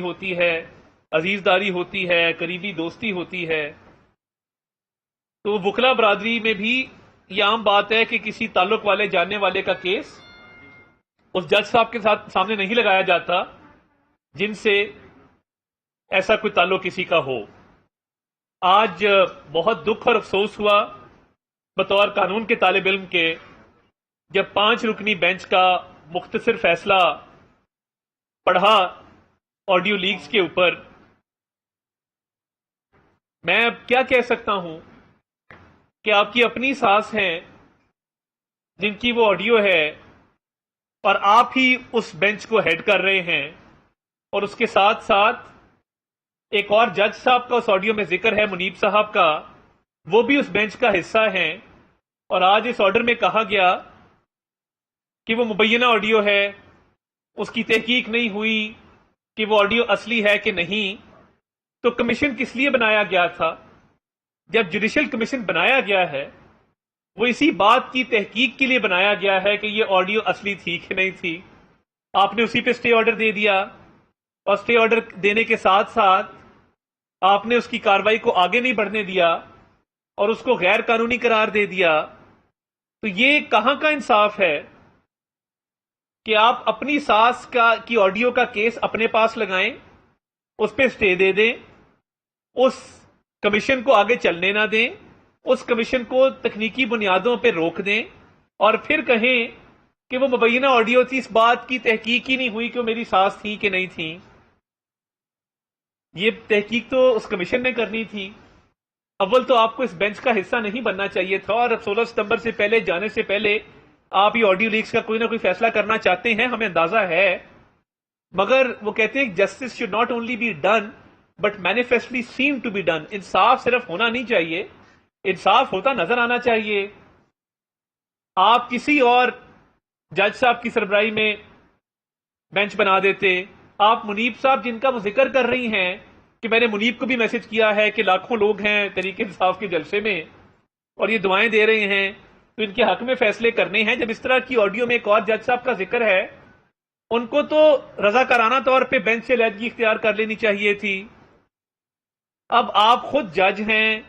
ہوتی ہے، عزیزداری ہوتی ہے، قریبی دوستی ہوتی ہے، تو وکلا برادری میں بھی یہ عام بات ہے کہ کسی تعلق والے جاننے والے کا کیس اس جج صاحب کے ساتھ سامنے نہیں لگایا جاتا جن سے ایسا کوئی تعلق کسی کا ہو۔ آج بہت دکھ اور افسوس ہوا بطور قانون کے طالب علم کے جب 5 رکنی بینچ کا مختصر فیصلہ پڑھا آڈیو لیکس کے اوپر۔ میں اب کیا کہہ سکتا ہوں کہ آپ کی اپنی ساس ہیں جن کی وہ آڈیو ہے اور آپ ہی اس بینچ کو ہیڈ کر رہے ہیں، اور اس کے ساتھ ساتھ ایک اور جج صاحب کا اس آڈیو میں ذکر ہے، منیب صاحب کا، وہ بھی اس بینچ کا حصہ ہیں، اور آج اس آرڈر میں کہا گیا کہ وہ مبینہ آڈیو ہے، اس کی تحقیق نہیں ہوئی کہ وہ آڈیو اصلی ہے کہ نہیں۔ تو کمیشن کس لیے بنایا گیا تھا؟ جب جوڈیشل کمیشن بنایا گیا ہے وہ اسی بات کی تحقیق کے لیے بنایا گیا ہے کہ یہ آڈیو اصلی تھی کہ نہیں تھی۔ آپ نے اسی پہ اسٹے آرڈر دے دیا، اور اسٹے آرڈر دینے کے ساتھ ساتھ آپ نے اس کی کارروائی کو آگے نہیں بڑھنے دیا اور اس کو غیر قانونی قرار دے دیا۔ تو یہ کہاں کا انصاف ہے کہ آپ اپنی ساس کی آڈیو کا کیس اپنے پاس لگائیں، اس پہ اسٹے دے دیں، اس کمیشن کو آگے چلنے نہ دیں، اس کمیشن کو تکنیکی بنیادوں پہ روک دیں، اور پھر کہیں کہ وہ مبینہ آڈیو تھی، اس بات کی تحقیق ہی نہیں ہوئی کہ وہ میری ساس تھی کہ نہیں تھی۔ یہ تحقیق تو اس کمیشن نے کرنی تھی۔ اول تو آپ کو اس بینچ کا حصہ نہیں بننا چاہیے تھا، اور اب 16 ستمبر سے پہلے جانے سے پہلے آپ یہ آڈیو لیکس کا کوئی نہ کوئی فیصلہ کرنا چاہتے ہیں، ہمیں اندازہ ہے، مگر وہ کہتے ہیں justice should not only be done but manifestly seen to be done. انصاف صرف ہونا نہیں چاہیے، انصاف ہوتا نظر آنا چاہیے۔ آپ کسی اور جج صاحب کی سربراہی میں بینچ بنا دیتے۔ آپ منیب صاحب جن کا وہ ذکر کر رہی ہیں کہ میں نے منیب کو بھی میسج کیا ہے کہ لاکھوں لوگ ہیں تحریک انصاف کے جلسے میں اور یہ دعائیں دے رہے ہیں، تو ان کے حق میں فیصلے کرنے ہیں۔ جب اس طرح کی آڈیو میں ایک اور جج صاحب کا ذکر ہے، ان کو تو رضاکارانہ طور پہ بینچ سے علیحدگی اختیار کر لینی چاہیے تھی۔ اب آپ خود جج ہیں،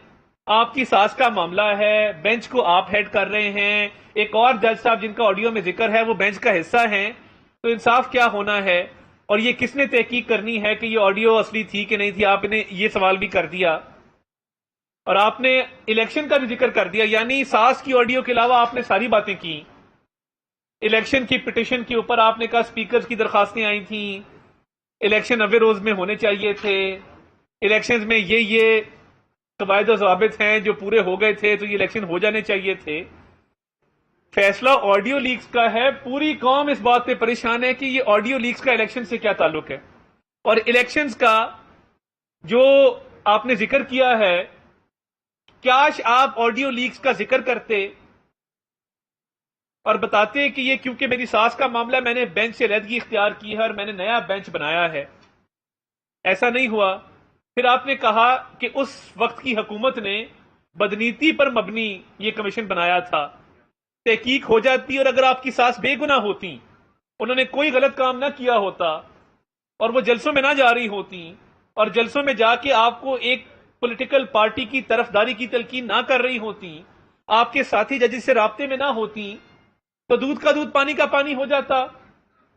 آپ کی ساس کا معاملہ ہے، بینچ کو آپ ہیڈ کر رہے ہیں، ایک اور جج صاحب جن کا آڈیو میں ذکر ہے وہ بینچ کا حصہ ہیں، تو انصاف کیا ہونا ہے؟ اور یہ کس نے تحقیق کرنی ہے کہ یہ آڈیو اصلی تھی کہ نہیں تھی؟ آپ نے یہ سوال بھی کر دیا، اور آپ نے الیکشن کا بھی ذکر کر دیا، یعنی ساس کی آڈیو کے علاوہ آپ نے ساری باتیں کی۔ الیکشن کی پٹیشن کے اوپر آپ نے کہا سپیکرز کی درخواستیں آئی تھیں، الیکشن 90 روز میں ہونے چاہیے تھے، الیکشنز میں یہ قواعد و ضوابط ہیں جو پورے ہو گئے تھے تو یہ الیکشن ہو جانے چاہیے تھے۔ فیصلہ آڈیو لیکس کا ہے، پوری قوم اس بات پہ پریشان ہے کہ یہ آڈیو لیکس کا الیکشن سے کیا تعلق ہے، اور الیکشنز کا جو آپ نے ذکر کیا ہے، کاش آپ آڈیو لیکس کا ذکر کرتے اور بتاتے کہ یہ کیونکہ میری ساس کا معاملہ میں نے بینچ سے علیحدگی اختیار کی ہے اور میں نے نیا بینچ بنایا ہے۔ ایسا نہیں ہوا۔ پھر آپ نے کہا کہ اس وقت کی حکومت نے بدنیتی پر مبنی یہ کمیشن بنایا تھا، تحقیق ہو جاتی، اور اگر آپ کی ساس بے گناہ ہوتی، انہوں نے کوئی غلط کام نہ کیا ہوتا، اور وہ جلسوں میں نہ جا رہی ہوتی، اور جلسوں میں جا کے آپ کو ایک پولیٹیکل پارٹی کی طرفداری کی تلقین نہ کر رہی ہوتی، آپ کے ساتھی ججز سے رابطے میں نہ ہوتی، تو دودھ کا دودھ پانی کا پانی ہو جاتا،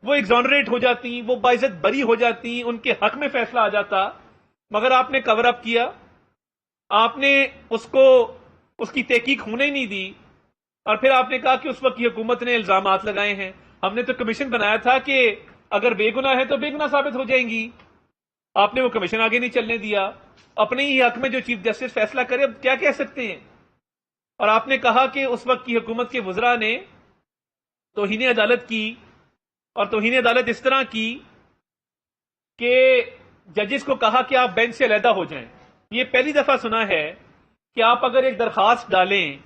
وہ ایگزونریٹ ہو جاتی، وہ باعزت بری ہو جاتی، ان کے حق میں فیصلہ آ جاتا۔ مگر آپ نے کور اپ کیا، آپ نے اس کی تحقیق ہونے نہیں دی، اور پھر آپ نے کہا کہ اس وقت کی حکومت نے الزامات لگائے ہیں، ہم نے تو کمیشن بنایا تھا کہ اگر بے گناہ ہے تو بے گناہ ثابت ہو جائیں گی۔ آپ نے وہ کمیشن آگے نہیں چلنے دیا، اپنے ہی حق میں جو چیف جسٹس فیصلہ کرے، اب کیا کہہ سکتے ہیں؟ اور آپ نے کہا کہ اس وقت کی حکومت کے وزراء نے توہین عدالت کی، اور توہین عدالت اس طرح کی کہ ججز کو کہا کہ آپ بینچ سے علیحدہ ہو جائیں۔ یہ پہلی دفعہ سنا ہے کہ آپ اگر ایک درخواست ڈالیں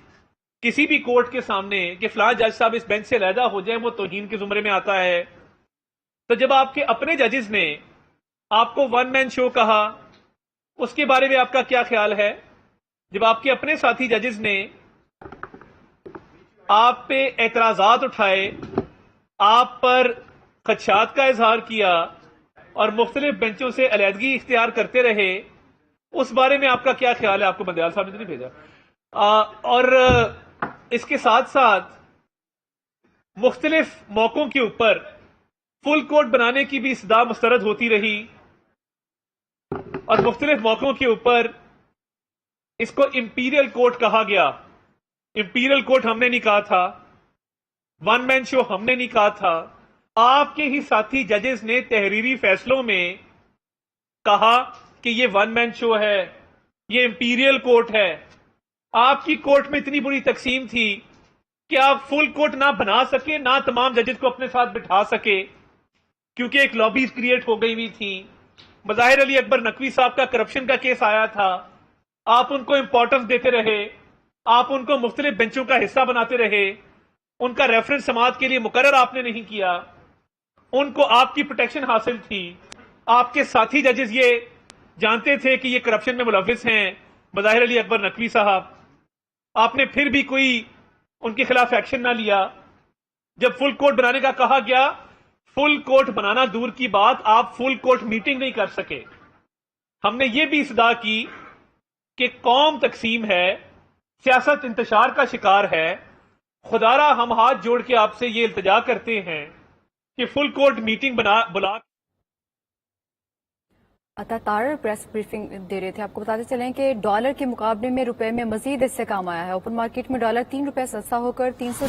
کسی بھی کورٹ کے سامنے کہ فلاں جج صاحب اس بینچ سے علیحدہ ہو جائیں، وہ توہین کے زمرے میں آتا ہے۔ تو جب آپ کے اپنے ججز نے آپ کو ون مین شو کہا، اس کے بارے میں آپ کا کیا خیال ہے؟ جب آپ کے اپنے ساتھی ججز نے آپ پہ اعتراضات اٹھائے، آپ پر خدشات کا اظہار کیا، اور مختلف بینچوں سے علیحدگی اختیار کرتے رہے، اس بارے میں آپ کا کیا خیال ہے؟ آپ کو بندیال صاحب نے تو نہیں بھیجا۔ اور اس کے ساتھ ساتھ مختلف موقعوں کے اوپر فل کوٹ بنانے کی بھی صدا مسترد ہوتی رہی، اور مختلف موقعوں کے اوپر اس کو امپیریل کوٹ کہا گیا۔ امپیریل کوٹ ہم نے نہیں کہا تھا، ون مین شو ہم نے نہیں کہا تھا، آپ کے ہی ساتھی ججز نے تحریری فیصلوں میں کہا کہ یہ ون مین شو ہے، یہ امپیریل کوٹ ہے۔ آپ کی کورٹ میں اتنی بڑی تقسیم تھی کہ آپ فل کوٹ نہ بنا سکے، نہ تمام ججز کو اپنے ساتھ بٹھا سکے، کیونکہ ایک لابیز کریٹ ہو گئی ہوئی تھی۔ بظاہر علی اکبر نقوی صاحب کا کرپشن کا کیس آیا تھا، آپ ان کو امپورٹنس دیتے رہے، آپ ان کو مختلف بینچوں کا حصہ بناتے رہے، ان کا ریفرنس سماعت کے لیے مقرر آپ نے نہیں کیا، ان کو آپ کی پروٹیکشن حاصل تھی۔ آپ کے ساتھی ججز یہ جانتے تھے کہ یہ کرپشن میں ملوث ہیں، بظاہر علی اکبر نقوی صاحب، آپ نے پھر بھی کوئی ان کے خلاف ایکشن نہ لیا۔ جب فل کوٹ بنانے کا کہا گیا، فل کوٹ بنانا دور کی بات، آپ فل کوٹ میٹنگ نہیں کر سکے۔ ہم نے یہ بھی اصداء کی کہ قوم تقسیم ہے، سیاست انتشار کا شکار ہے، خدا را ہم ہاتھ جوڑ کے آپ سے یہ التجا کرتے ہیں کہ فل کوٹ میٹنگ بلا۔ عطا تارڑ پریس بریفنگ دے رہے تھے۔ آپ کو بتاتے چلیں کہ ڈالر کے مقابلے میں روپے میں مزید اس سے کام آیا ہے۔ اوپن مارکیٹ میں ڈالر 3 روپے سستا ہو کر 300